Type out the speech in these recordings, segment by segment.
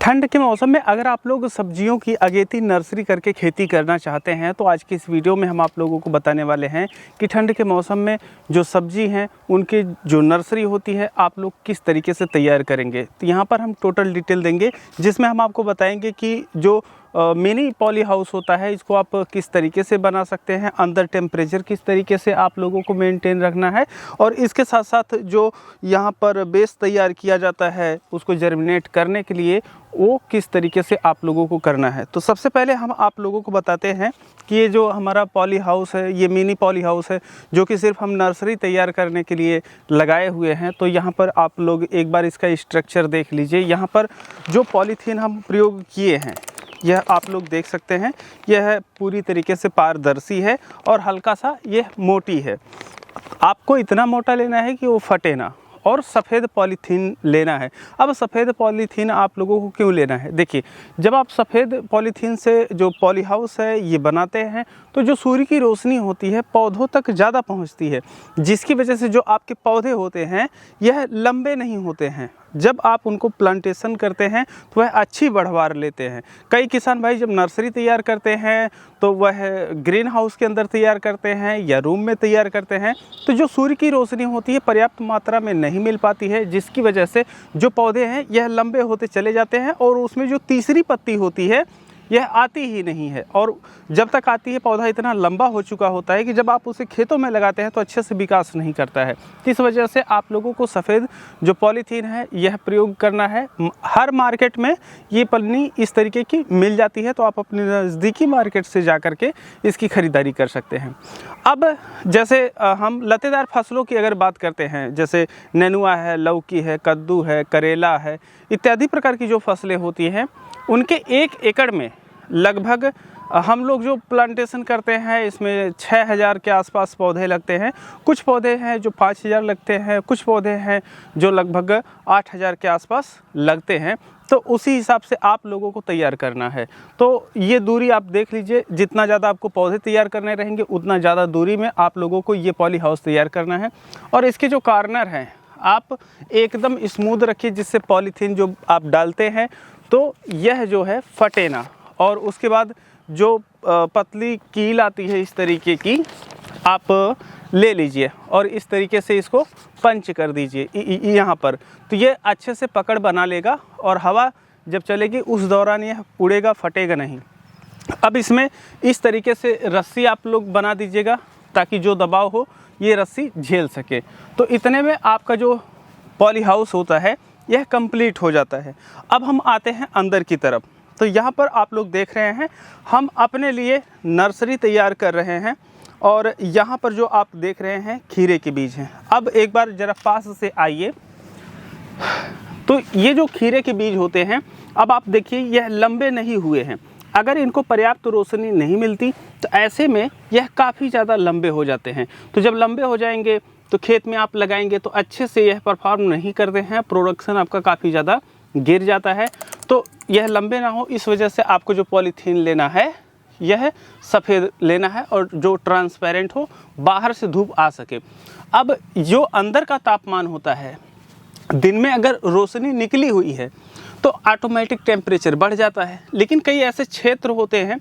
ठंड के मौसम में अगर आप लोग सब्जियों की अगेती नर्सरी करके खेती करना चाहते हैं तो आज की इस वीडियो में हम आप लोगों को बताने वाले हैं कि ठंड के मौसम में जो सब्जी हैं उनकी जो नर्सरी होती है आप लोग किस तरीके से तैयार करेंगे। तो यहाँ पर हम टोटल डिटेल देंगे जिसमें हम आपको बताएंगे कि जो मिनी पॉली हाउस होता है इसको आप किस तरीके से बना सकते हैं, अंदर टेम्परेचर किस तरीके से आप लोगों को मेंटेन रखना है और इसके साथ साथ जो यहाँ पर बेस तैयार किया जाता है उसको जर्मिनेट करने के लिए वो किस तरीके से आप लोगों को करना है। तो सबसे पहले हम आप लोगों को बताते हैं कि ये जो हमारा पॉली हाउस है ये मिनी पॉली हाउस है जो कि सिर्फ हम नर्सरी तैयार करने के लिए लगाए हुए हैं। तो यहाँ पर आप लोग एक बार इसका स्ट्रक्चर देख लीजिए। यहाँ पर जो पॉलीथीन हम प्रयोग किए हैं यह आप लोग देख सकते हैं, यह पूरी तरीके से पारदर्शी है और हल्का सा यह मोटी है। आपको इतना मोटा लेना है कि वो फटे ना और सफ़ेद पॉलीथीन लेना है। अब सफ़ेद पॉलीथीन आप लोगों को क्यों लेना है, देखिए जब आप सफ़ेद पॉलीथीन से जो पॉली हाउस है ये बनाते हैं तो जो सूर्य की रोशनी होती है पौधों तक ज़्यादा पहुंचती है, जिसकी वजह से जो आपके पौधे होते हैं यह लंबे नहीं होते हैं। जब आप उनको प्लांटेशन करते हैं तो वह अच्छी बढ़वार लेते हैं। कई किसान भाई जब नर्सरी तैयार करते हैं तो वह ग्रीन हाउस के अंदर तैयार करते हैं या रूम में तैयार करते हैं तो जो सूर्य की रोशनी होती है पर्याप्त मात्रा में नहीं मिल पाती है, जिसकी वजह से जो पौधे हैं यह लंबे होते चले जाते हैं और उसमें जो तीसरी पत्ती होती है यह आती ही नहीं है। और जब तक आती है पौधा इतना लंबा हो चुका होता है कि जब आप उसे खेतों में लगाते हैं तो अच्छे से विकास नहीं करता है। इस वजह से आप लोगों को सफ़ेद जो पॉलीथीन है यह प्रयोग करना है। हर मार्केट में ये पन्नी इस तरीके की मिल जाती है तो आप अपने नज़दीकी मार्केट से जा कर के इसकी ख़रीदारी कर सकते हैं। अब जैसे हम लतेदार फसलों की अगर बात करते हैं, जैसे नेनुआ है, लौकी है, कद्दू है, करेला है, इत्यादि प्रकार की जो फसलें होती हैं उनके 1 एकड़ में लगभग हम लोग जो प्लांटेशन करते हैं इसमें 6000 के आसपास पौधे लगते हैं। कुछ पौधे हैं जो 5000 लगते हैं, कुछ पौधे हैं जो लगभग 8000 के आसपास लगते हैं। तो उसी हिसाब से आप लोगों को तैयार करना है। तो ये दूरी आप देख लीजिए, जितना ज़्यादा आपको पौधे तैयार करने रहेंगे उतना ज़्यादा दूरी में आप लोगों को ये पॉली हाउस तैयार करना है। और इसके जो कॉर्नर हैं आप एकदम स्मूथ रखिए जिससे पॉलीथीन जो आप डालते हैं तो यह जो है फटे ना। और उसके बाद जो पतली कील आती है इस तरीके की आप ले लीजिए और इस तरीके से इसको पंच कर दीजिए यहाँ पर, तो ये अच्छे से पकड़ बना लेगा और हवा जब चलेगी उस दौरान यह उड़ेगा, फटेगा नहीं। अब इसमें इस तरीके से रस्सी आप लोग बना दीजिएगा ताकि जो दबाव हो ये रस्सी झेल सके। तो इतने में आपका जो पॉली हाउस होता है यह कंप्लीट हो जाता है। अब हम आते हैं अंदर की तरफ। तो यहाँ पर आप लोग देख रहे हैं हम अपने लिए नर्सरी तैयार कर रहे हैं और यहाँ पर जो आप देख रहे हैं खीरे के बीज हैं। अब एक बार ज़रा पास से आइए, तो ये जो खीरे के बीज होते हैं अब आप देखिए यह लंबे नहीं हुए हैं। अगर इनको पर्याप्त रोशनी नहीं मिलती तो ऐसे में यह काफ़ी ज़्यादा लंबे हो जाते हैं। तो जब लंबे हो जाएंगे तो खेत में आप लगाएंगे तो अच्छे से यह परफॉर्म नहीं करते हैं, प्रोडक्शन आपका काफ़ी ज़्यादा गिर जाता है। तो यह लंबे ना हो इस वजह से आपको जो पॉलीथीन लेना है यह सफ़ेद लेना है और जो ट्रांसपेरेंट हो, बाहर से धूप आ सके। अब जो अंदर का तापमान होता है, दिन में अगर रोशनी निकली हुई है तो ऑटोमेटिक टेम्परेचर बढ़ जाता है, लेकिन कई ऐसे क्षेत्र होते हैं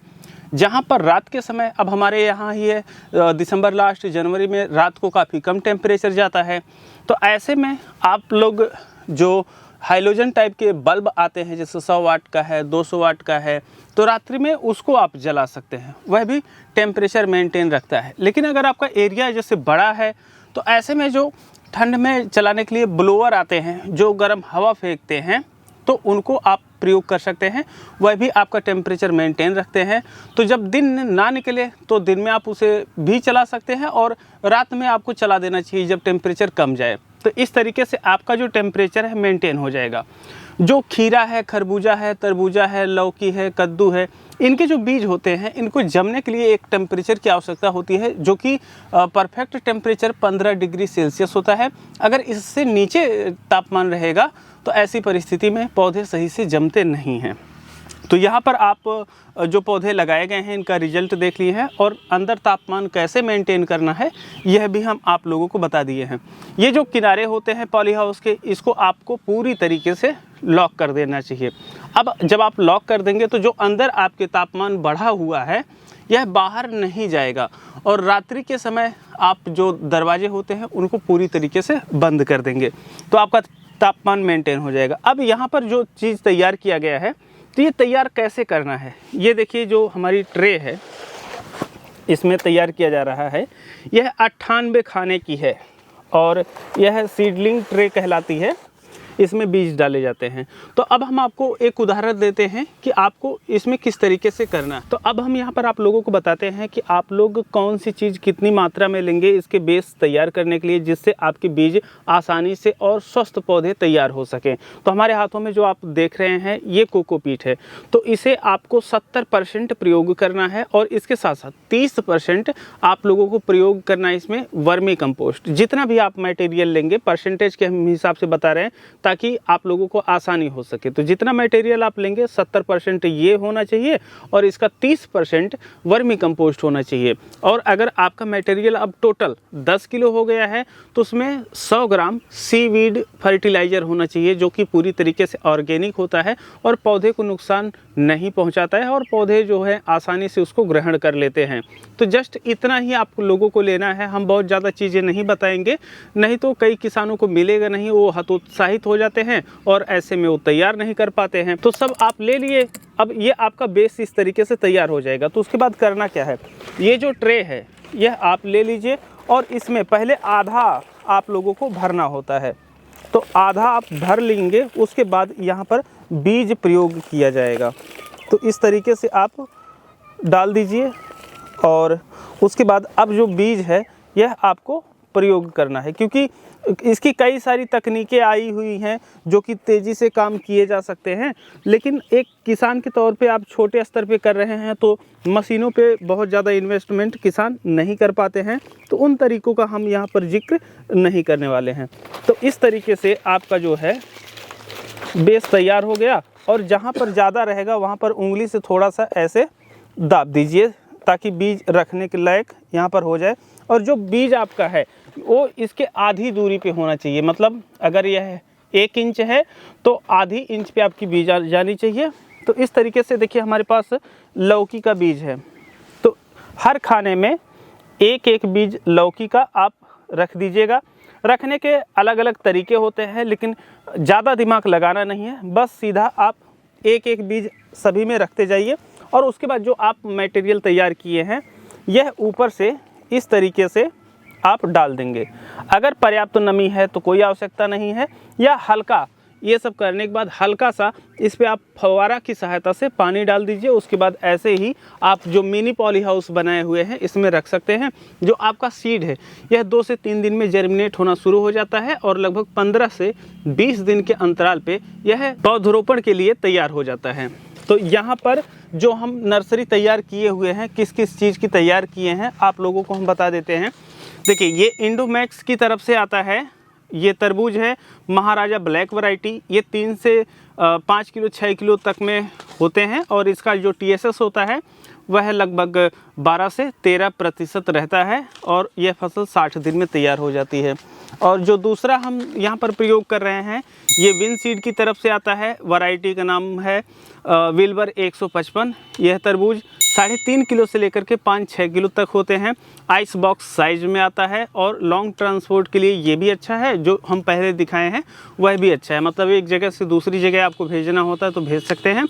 जहाँ पर रात के समय, अब हमारे यहाँ ही है दिसंबर लास्ट जनवरी में रात को काफ़ी कम टेम्परेचर जाता है। तो ऐसे में आप लोग जो हाइलोजन टाइप के बल्ब आते हैं जैसे 100 वाट का है, 200 वाट का है, तो रात्रि में उसको आप जला सकते हैं, वह भी टेम्परेचर मेंटेन रखता है। लेकिन अगर आपका एरिया जैसे बड़ा है तो ऐसे में जो ठंड में चलाने के लिए ब्लोअर आते हैं जो गर्म हवा फेंकते हैं तो उनको आप प्रयोग कर सकते हैं, वह भी आपका टेम्परेचर मेंटेन रखते हैं। तो जब दिन ना निकले तो दिन में आप उसे भी चला सकते हैं और रात में आपको चला देना चाहिए जब टेम्परेचर कम जाए। तो इस तरीके से आपका जो टेम्परेचर है मेंटेन हो जाएगा। जो खीरा है, खरबूजा है, तरबूजा है, लौकी है, कद्दू है, इनके जो बीज होते हैं इनको जमने के लिए एक टेम्परेचर की आवश्यकता होती है जो कि परफेक्ट टेम्परेचर 15 डिग्री सेल्सियस होता है। अगर इससे नीचे तापमान रहेगा तो ऐसी परिस्थिति में पौधे सही से जमते नहीं हैं। तो यहाँ पर आप जो पौधे लगाए गए हैं इनका रिजल्ट देख लिए हैं और अंदर तापमान कैसे मेंटेन करना है यह भी हम आप लोगों को बता दिए हैं। ये जो किनारे होते हैं पॉली हाउस के, इसको आपको पूरी तरीके से लॉक कर देना चाहिए। अब जब आप लॉक कर देंगे तो जो अंदर आपके तापमान बढ़ा हुआ है यह बाहर नहीं जाएगा और रात्रि के समय आप जो दरवाजे होते हैं उनको पूरी तरीके से बंद कर देंगे तो आपका तापमान मेंटेन हो जाएगा। अब यहाँ पर जो चीज़ तैयार किया गया है तो ये तैयार कैसे करना है, ये देखिए जो हमारी ट्रे है इसमें तैयार किया जा रहा है। यह 98 खाने की है और यह सीडलिंग ट्रे कहलाती है, इसमें बीज डाले जाते हैं। तो अब हम आपको एक उदाहरण देते हैं कि आपको इसमें किस तरीके से करना है। तो अब हम यहाँ पर आप लोगों को बताते हैं कि आप लोग कौन सी चीज़ कितनी मात्रा में लेंगे इसके बेस तैयार करने के लिए, जिससे आपके बीज आसानी से और स्वस्थ पौधे तैयार हो सकें। तो हमारे हाथों में जो आप देख रहे हैं ये कोकोपीट है, तो इसे आपको 70% प्रयोग करना है और इसके साथ साथ 30% आप लोगों को प्रयोग करना है इसमें वर्मी कंपोस्ट। जितना भी आप मटेरियल लेंगे परसेंटेज के हम हिसाब से बता रहे हैं ताकि आप लोगों को आसानी हो सके। तो जितना मटेरियल आप लेंगे 70% ये होना चाहिए और इसका 30% वर्मी कंपोस्ट होना चाहिए। और अगर आपका मटेरियल अब टोटल 10 किलो हो गया है तो उसमें 100 ग्राम सीवीड फर्टिलाइज़र होना चाहिए जो कि पूरी तरीके से ऑर्गेनिक होता है और पौधे को नुकसान नहीं पहुंचाता है और पौधे जो है आसानी से उसको ग्रहण कर लेते हैं। तो जस्ट इतना ही आप लोगों को लेना है, हम बहुत ज़्यादा चीज़ें नहीं बताएंगे, नहीं तो कई किसानों को मिलेगा नहीं, वो हतोत्साहित हो जाते हैं और ऐसे में वो तैयार नहीं कर पाते हैं। तो सब आप ले लिए। अब ये आपका बेस इस तरीके से तैयार हो जाएगा। तो उसके बाद करना क्या है, ये जो ट्रे है यह आप ले लीजिए और इसमें पहले आधा आप लोगों को भरना होता है। तो आधा आप भर लेंगे, उसके बाद यहाँ पर बीज प्रयोग किया जाएगा। तो इस तरीके से आप डाल दीजिए और उसके बाद अब जो बीज है यह आपको प्रयोग करना है, क्योंकि इसकी कई सारी तकनीकें आई हुई हैं जो कि तेज़ी से काम किए जा सकते हैं, लेकिन एक किसान के तौर पे आप छोटे स्तर पे कर रहे हैं तो मशीनों पे बहुत ज़्यादा इन्वेस्टमेंट किसान नहीं कर पाते हैं, तो उन तरीक़ों का हम यहाँ पर जिक्र नहीं करने वाले हैं। तो इस तरीके से आपका जो है बेस तैयार हो गया और जहाँ पर ज़्यादा रहेगा वहाँ पर उंगली से थोड़ा सा ऐसे दाब दीजिए ताकि बीज रखने के लायक यहाँ पर हो जाए। और जो बीज आपका है वो इसके आधी दूरी पे होना चाहिए, मतलब अगर यह 1 इंच है तो आधी इंच पे आपकी बीज जानी चाहिए। तो इस तरीके से देखिए हमारे पास लौकी का बीज है, तो हर खाने में 1-1 बीज लौकी का आप रख दीजिएगा। रखने के अलग अलग तरीके होते हैं, लेकिन ज़्यादा दिमाग लगाना नहीं है, बस सीधा आप 1-1 बीज सभी में रखते जाइए। और उसके बाद जो आप मटेरियल तैयार किए हैं यह ऊपर से इस तरीके से आप डाल देंगे। अगर पर्याप्त नमी है तो कोई आवश्यकता नहीं है, या हल्का ये सब करने के बाद हल्का सा इस पे आप फव्वारा की सहायता से पानी डाल दीजिए। उसके बाद ऐसे ही आप जो मिनी पॉली हाउस बनाए हुए हैं इसमें रख सकते हैं। जो आपका सीड है यह 2 से 3 दिन में जर्मिनेट होना शुरू हो जाता है और लगभग 15 से 20 दिन के अंतराल पे यह पौधरोपण के लिए तैयार हो जाता है। तो यहाँ पर जो हम नर्सरी तैयार किए हुए हैं, किस किस चीज़ की तैयार किए हैं आप लोगों को हम बता देते हैं। देखिए ये इंडोमैक्स की तरफ से आता है, ये तरबूज है महाराजा ब्लैक वैरायटी, ये 3 से 5 किलो 6 किलो तक में होते हैं और इसका जो TSS होता है वह लगभग 12 से 13% रहता है और यह फसल 60 दिन में तैयार हो जाती है। और जो दूसरा हम यहाँ पर प्रयोग कर रहे हैं ये विन सीड की तरफ से आता है, वैरायटी का नाम है विल्बर 155। यह तरबूज 3.5 किलो से लेकर के 5-6 किलो तक होते हैं, आइस बॉक्स साइज में आता है और लॉन्ग ट्रांसपोर्ट के लिए ये भी अच्छा है। जो हम पहले दिखाए हैं वह भी अच्छा है, मतलब एक जगह से दूसरी जगह आपको भेजना होता है तो भेज सकते हैं।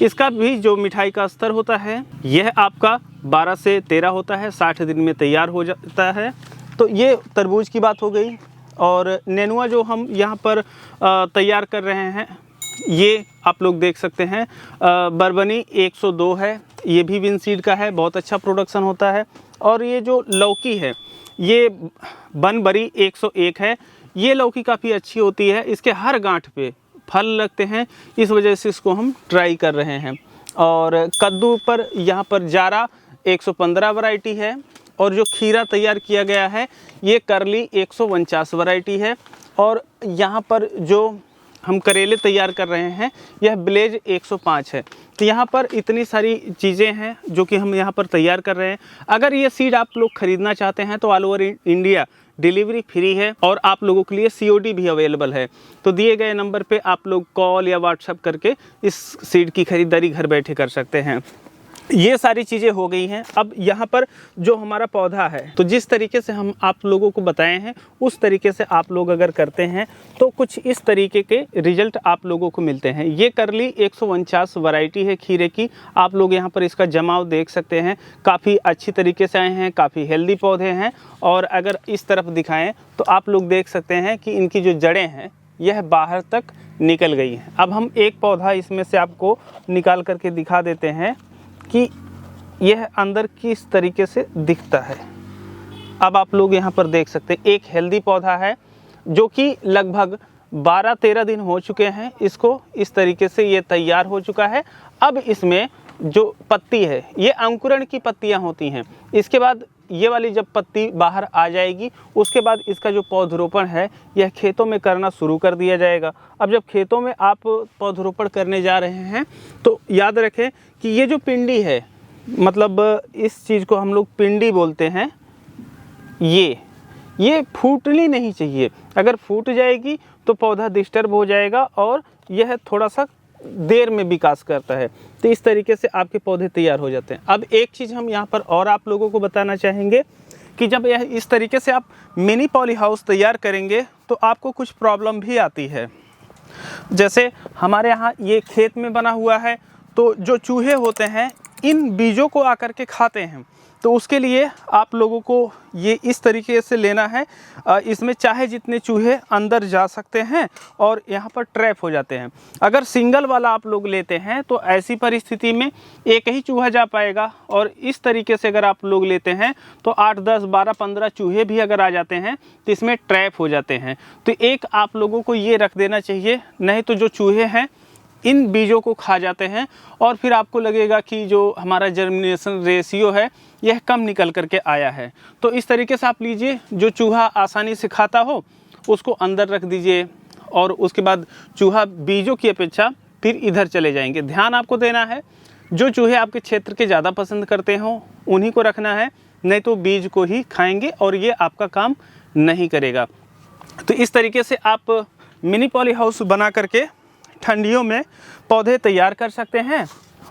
इसका भी जो मिठाई का स्तर होता है यह आपका 12 से 13 होता है, 60 दिन में तैयार हो जाता है। तो ये तरबूज की बात हो गई। और नेनुआ जो हम यहाँ पर तैयार कर रहे हैं ये आप लोग देख सकते हैं, बर्बनी 102 है, ये भी विन सीड का है, बहुत अच्छा प्रोडक्शन होता है। और ये जो लौकी है ये बनबरी 101 है, ये लौकी काफ़ी अच्छी होती है, इसके हर गांठ पे फल लगते हैं, इस वजह से इसको हम ट्राई कर रहे हैं। और कद्दू पर यहाँ पर जारा 115 वैरायटी है और जो खीरा तैयार किया गया है ये करली 149 वैरायटी है। और यहाँ पर जो हम करेले तैयार कर रहे हैं, यह ब्लेज 105 है। तो यहाँ पर इतनी सारी चीज़ें हैं जो कि हम यहाँ पर तैयार कर रहे हैं। अगर ये सीड आप लोग ख़रीदना चाहते हैं तो all over India delivery free है और आप लोगों के लिए COD भी अवेलेबल है। तो दिए गए नंबर पे आप लोग कॉल या व्हाट्सएप करके इस सीड की ख़रीदारी घर बैठे कर सकते हैं। ये सारी चीज़ें हो गई हैं। अब यहाँ पर जो हमारा पौधा है, तो जिस तरीके से हम आप लोगों को बताए हैं उस तरीके से आप लोग अगर करते हैं तो कुछ इस तरीके के रिजल्ट आप लोगों को मिलते हैं। ये करली 149 वैरायटी है खीरे की। आप लोग यहाँ पर इसका जमाव देख सकते हैं, काफ़ी अच्छी तरीके से आए हैं, काफ़ी हेल्दी पौधे हैं। और अगर इस तरफ दिखाएँ तो आप लोग देख सकते हैं कि इनकी जो जड़ें हैं यह बाहर तक निकल गई हैं। अब हम एक पौधा इसमें से आपको निकाल करके दिखा देते हैं कि यह अंदर किस तरीके से दिखता है। अब आप लोग यहाँ पर देख सकते हैं एक हेल्दी पौधा है जो कि लगभग 12-13 दिन हो चुके हैं इसको, इस तरीके से ये तैयार हो चुका है। अब इसमें जो पत्ती है ये अंकुरण की पत्तियाँ होती हैं। इसके बाद ये वाली जब पत्ती बाहर आ जाएगी उसके बाद इसका जो पौधरोपण है यह खेतों में करना शुरू कर दिया जाएगा। अब जब खेतों में आप पौधरोपण करने जा रहे हैं तो याद रखें कि ये जो पिंडी है, मतलब इस चीज़ को हम लोग पिंडी बोलते हैं, ये फूटनी नहीं चाहिए। अगर फूट जाएगी तो पौधा डिस्टर्ब हो जाएगा और यह थोड़ा सा देर में विकास करता है। तो इस तरीके से आपके पौधे तैयार हो जाते हैं। अब एक चीज़ हम यहाँ पर और आप लोगों को बताना चाहेंगे कि जब यह इस तरीके से आप मिनी पॉली हाउस तैयार करेंगे तो आपको कुछ प्रॉब्लम भी आती है। जैसे हमारे यहाँ ये खेत में बना हुआ है तो जो चूहे होते हैं इन बीजों को आकर के खाते हैं। तो उसके लिए आप लोगों को ये इस तरीके से लेना है, इसमें चाहे जितने चूहे अंदर जा सकते हैं और यहाँ पर ट्रैप हो जाते हैं। अगर सिंगल वाला आप लोग लेते हैं तो ऐसी परिस्थिति में एक ही चूहा जा पाएगा, और इस तरीके से अगर आप लोग लेते हैं तो 8, 10, 12, 15 चूहे भी अगर आ जाते हैं तो इसमें ट्रैप हो जाते हैं। तो एक आप लोगों को ये रख देना चाहिए, नहीं तो जो चूहे हैं इन बीजों को खा जाते हैं और फिर आपको लगेगा कि जो हमारा जर्मिनेशन रेशियो है यह कम निकल करके आया है। तो इस तरीके से आप लीजिए, जो चूहा आसानी से खाता हो उसको अंदर रख दीजिए और उसके बाद चूहा बीजों की अपेक्षा फिर इधर चले जाएंगे। ध्यान आपको देना है, जो चूहे आपके क्षेत्र के ज़्यादा पसंद करते हो उन्हीं को रखना है, नहीं तो बीज को ही खाएंगे और ये आपका काम नहीं करेगा। तो इस तरीके से आप मिनी पॉली हाउस बना करके ठंडियों में पौधे तैयार कर सकते हैं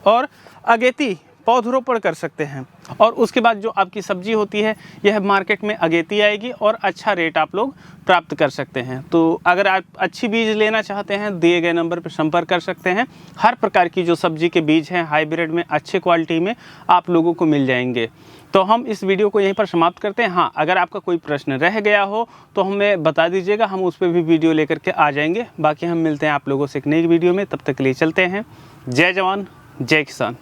और अगेती पौधरोपण कर सकते हैं। और उसके बाद जो आपकी सब्जी होती है यह मार्केट में अगेती आएगी और अच्छा रेट आप लोग प्राप्त कर सकते हैं। तो अगर आप अच्छी बीज लेना चाहते हैं दिए गए नंबर पर संपर्क कर सकते हैं। हर प्रकार की जो सब्जी के बीज हैं हाइब्रिड में अच्छे क्वालिटी में आप लोगों को मिल जाएंगे। तो हम इस वीडियो को यहीं पर समाप्त करते हैं। हाँ, अगर आपका कोई प्रश्न रह गया हो तो हमें बता दीजिएगा, हम उस पर भी वीडियो लेकर के आ जाएंगे। बाकी हम मिलते हैं आप लोगों से एक नई वीडियो में, तब तक के लिए चलते हैं। जय जवान जय किसान।